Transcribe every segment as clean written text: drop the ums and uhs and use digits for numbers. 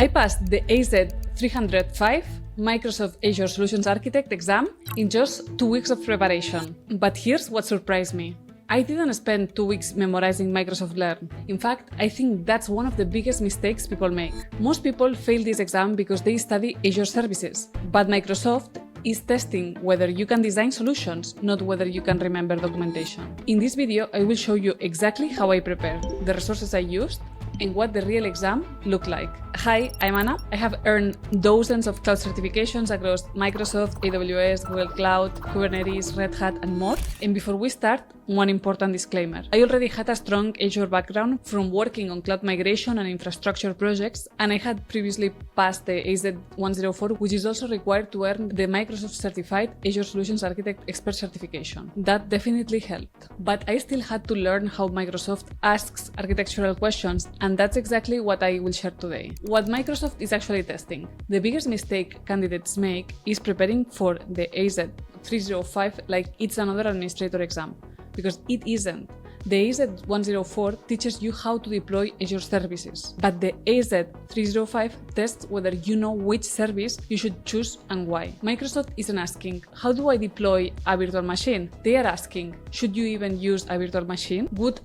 I passed the AZ-305 Microsoft Azure Solutions Architect exam in just 2 weeks of preparation. But here's what surprised me. I didn't spend 2 weeks memorizing Microsoft Learn. In fact, I think that's one of the biggest mistakes people make. Most people fail this exam because they study Azure services, but Microsoft is testing whether you can design solutions, not whether you can remember documentation. In this video, I will show you exactly how I prepared, the resources I used, and what the real exam looked like. Hi, I'm Anna. I have earned dozens of cloud certifications across Microsoft, AWS, Google Cloud, Kubernetes, Red Hat, and more. And before we start, one important disclaimer. I already had a strong Azure background from working on cloud migration and infrastructure projects, and I had previously passed the AZ-104, which is also required to earn the Microsoft Certified Azure Solutions Architect Expert Certification. That definitely helped. But I still had to learn how Microsoft asks architectural questions, and that's exactly what I will share today. What Microsoft is actually testing. The biggest mistake candidates make is preparing for the AZ-305 like it's another administrator exam, because it isn't. The AZ-104 teaches you how to deploy Azure services, but the AZ-305 tests whether you know which service you should choose and why. Microsoft isn't asking, how do I deploy a virtual machine? They are asking, should you even use a virtual machine? Would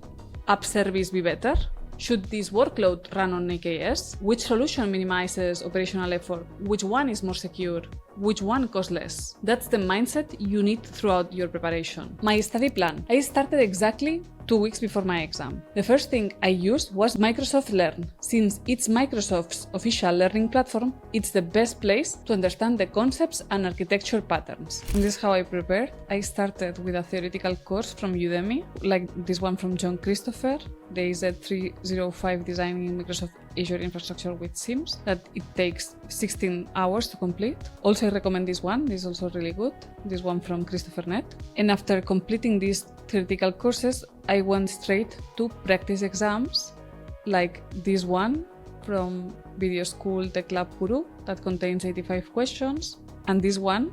app service be better? Should this workload run on AKS? Which solution minimizes operational effort? Which one is more secure? Which one costs less? That's the mindset you need throughout your preparation. My study plan. I started exactly 2 weeks before my exam. The first thing I used was Microsoft Learn. Since it's Microsoft's official learning platform, it's the best place to understand the concepts and architecture patterns. And this is how I prepared. I started with a theoretical course from Udemy, like this one from John Christopher, the AZ-305 Designing Microsoft Azure Infrastructure with SIEMs, that it takes 16 hours to complete. Also, I recommend this one. This is also really good. This one from Christopher Net. And after completing these theoretical courses, I went straight to practice exams, like this one from Video School Tech Lab Guru that contains 85 questions, and this one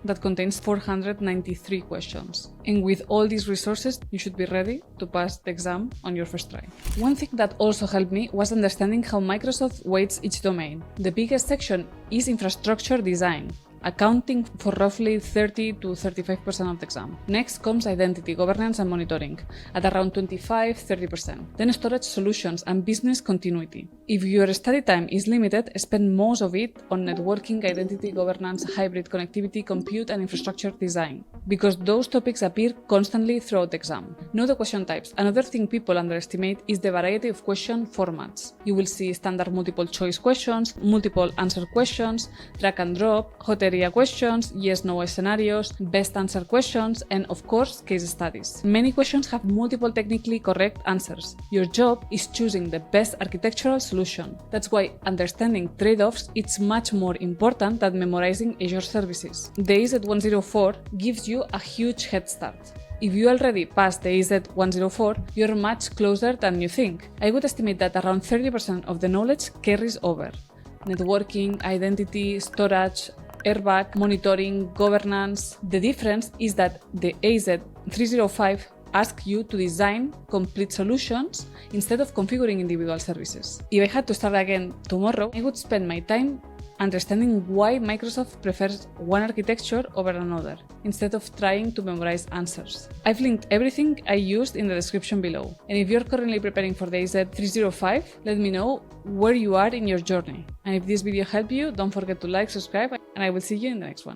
that contains 493 questions. And with all these resources, you should be ready to pass the exam on your first try. One thing that also helped me was understanding how Microsoft weights each domain. The biggest section is infrastructure design, accounting for roughly 30 to 35% of the exam. Next comes identity, governance, and monitoring at around 25-30%. Then storage solutions and business continuity. If your study time is limited, spend most of it on networking, identity, governance, hybrid connectivity, compute, and infrastructure design, because those topics appear constantly throughout the exam. Know the question types. Another thing people underestimate is the variety of question formats. You will see standard multiple choice questions, multiple answer questions, drag and drop, hot area questions, yes/no scenarios, best answer questions, and of course, case studies. Many questions have multiple technically correct answers. Your job is choosing the best architectural solution. That's why understanding trade-offs is much more important than memorizing Azure services. The AZ-104 gives you a huge head start. If you already passed the AZ-104, you're much closer than you think. I would estimate that around 30% of the knowledge carries over. Networking, identity, storage, RBAC, monitoring, governance. The difference is that the AZ-305 asks you to design complete solutions instead of configuring individual services. If I had to start again tomorrow, I would spend my time understanding why Microsoft prefers one architecture over another, instead of trying to memorize answers. I've linked everything I used in the description below. And if you're currently preparing for the AZ-305, let me know where you are in your journey. And if this video helped you, don't forget to like, subscribe, and I will see you in the next one.